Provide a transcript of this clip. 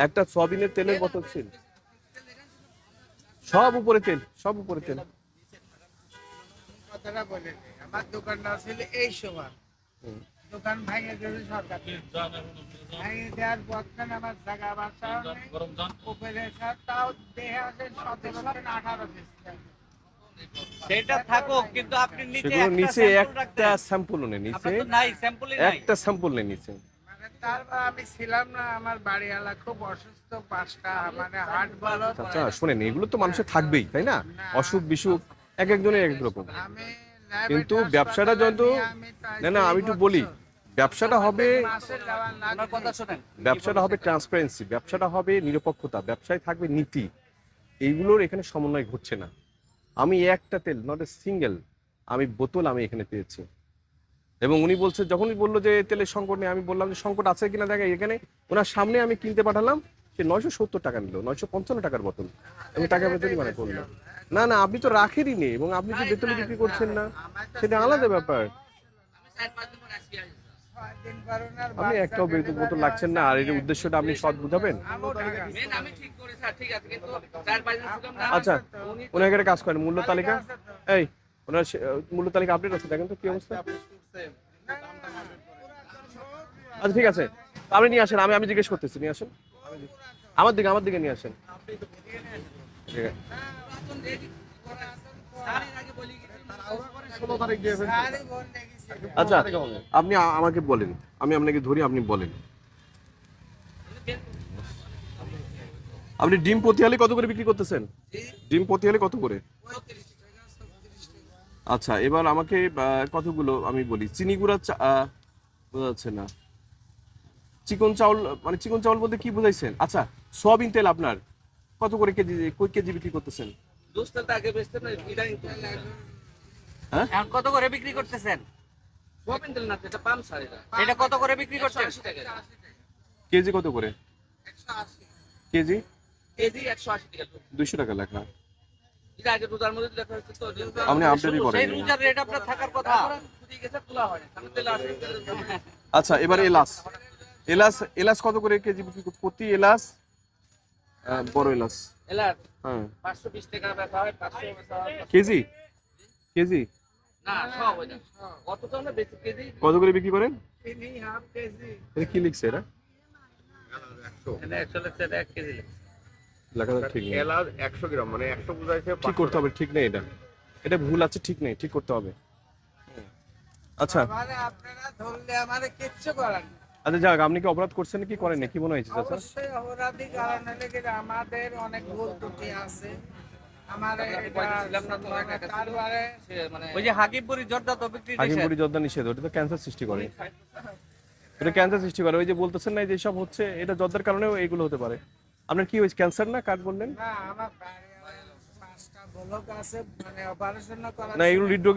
একটা সয়াবিনের তেলের বোতল ছিল, সব উপরে তেল, সব উপরে তেল। কথাটা বলে নেই, আমার দোকানটা ছিল এই সময়, দোকান ভেঙে দিয়েছে সরকার, ভেঙে দেওয়ার পর আমার জায়গা বাসা উপরে তাও দেহে আছে 17-18 পিস। সেটা থাকুক, কিন্তু আপনি নিচে সেগুলো একটা নিচে স্যাম্পল একটা রাখতেন। স্যাম্পল নেই নিচে, আপনার তো নাই, স্যাম্পলই নাই। একটা স্যাম্পল নেই নিচে। মানে তারপর আমি ছিলাম না, আমার বাড়িওয়ালা খুব অসুস্থ, 5টা মানে হার্ট বলো। আচ্ছা শোনেন, এগুলো তো মানুষের থাকবেই তাই না, অসুখ বিসুখ এক একজনের এক এক রকম। আমি কিন্তু ব্যবসাটা যত, না না আমি একটু বলি, ব্যবসাটা হবে, ওনার কথা শোনেন। ব্যবসাটা হবে ট্রান্সপারেন্সি, ব্যবসাটা হবে নিরপেক্ষতা, ব্যবসায় থাকবে নীতি। এইগুলোর এখানে সমন্বয় ঘটছে না। আমি একটা তেল, নট এ সিঙ্গেল আমি বোতল আমি এখানে পেয়েছি। এবং উনি বলছে, যখনই বললো যে তেলের সংকট নেই, আমি বললাম যে সংকট আছে কিনা দেখা, এখানে ওনার সামনে আমি কিনতে পাঠালাম, সে 970 টাকা নিল, 955 টাকার বোতল, আমি টাকা বেতনই মানে করলাম। না না আপনি তো রাখেরই নেই, এবং আপনি যে বেতনে বিক্রি করছেন না, সেটা আলাদা ব্যাপার। আপনি একটাও বেতন বোতল লাগছেন না, আর এর উদ্দেশ্যটা আপনি সৎ বুঝাবেন। আচ্ছা ওনাকে একটা কাজ করেন, মূল্য তালিকা, এই ওনার মূল্য তালিকা আপডেট আছে, দেখেন তো কি অবস্থা। আচ্ছা ঠিক আছে, আপনি নিয়ে আসেন, আমি জিজ্ঞেস করতেছি, নিয়ে আসেন আমার দিকে নিয়ে আসেন। ঠিক আছে, 16 তারিখ দিয়ে আচ্ছা আপনি আমাকে বলেন, আমি আপনাকে ধরি, আপনি বলেন আপনি ডিম প্রতি হালি কত করে বিক্রি করতেছেন? ডিম প্রতি হালি কত করে? আচ্ছা এবার আমাকে কতগুলো আমি বলি, চিনি গুঁড়া বোঝা যাচ্ছে না, চিকন চাউল, মানে চিকন চাউল বলতে কি বুঝাইছেন? আচ্ছা সয়াবিন তেল আপনার কত করে কেজি, কই কেজি বিক্রি করতেছেন? হ্যাঁ এখন কত করে বিক্রি করতেছেন? এটা কত করে বিক্রি করছেন? কেজি কত করে? 180 কেজি কেজি 180 টাকা। 200 টাকা লেখা। এটা আগে রোজার মধ্যে দেখা হচ্ছে তো, আপনি আপডেটই করেন। সেই রোজার রেট আপনার থাকার কথা। আচ্ছা এবারে এলাচ, এলাচ কত করে কেজি বিক্রি প্রতি এলাচ? বড় এলাচ এলাচ হ্যাঁ 520 টাকা বেচা হয়, 500 বেচা হয়। কেজি কেজি না সব ওইটা কত তো না বেশি কেজি। কত করে বিক্রি করেন? চিনি হাফ কেজি। এটা কি লিখছে এরা? এটা অ্যাকচুয়ালি 1 কেজি লেখাটা ঠিক নেই। এলাচ 100 গ্রাম, মানে 100 বুঝাইছে ঠিক করতে হবে, ঠিক নেই এটা, এটা ভুল আছে, ঠিক নেই, ঠিক করতে হবে। আচ্ছা মানে আপনারা ধরলে আমারে কিচ্ছু করার নেই। আচ্ছা যাক, আপনি কি অপরাধ করছেন কি করেন না, কি মনে হয়েছে চাচা? অবশ্যই অপরাধী, কারণ হলে কি আমাদের অনেক ভুল ত্রুটি আছে। আমারে তারপরে মানে ওই যে হাকিমপুরি জর্দা তো বিক্রি নিষেধ। হাকিমপুরি যোদ্ধা নিষেধ, ওটা তো ক্যান্সার সৃষ্টি করে, এটা ক্যান্সার সৃষ্টি করে। ওই যে বলতেছেন না যেসব হচ্ছে, এটা যোদ্ধার কারণেও এইগুলো হতে পারে। আপনার কি হয়েছে, ক্যান্সার না কার্ড বললেন? না, আমার বাড়ি 5টা ব্লক আছে, মানে অপারেশন করা। না এগুলো হৃদরোগ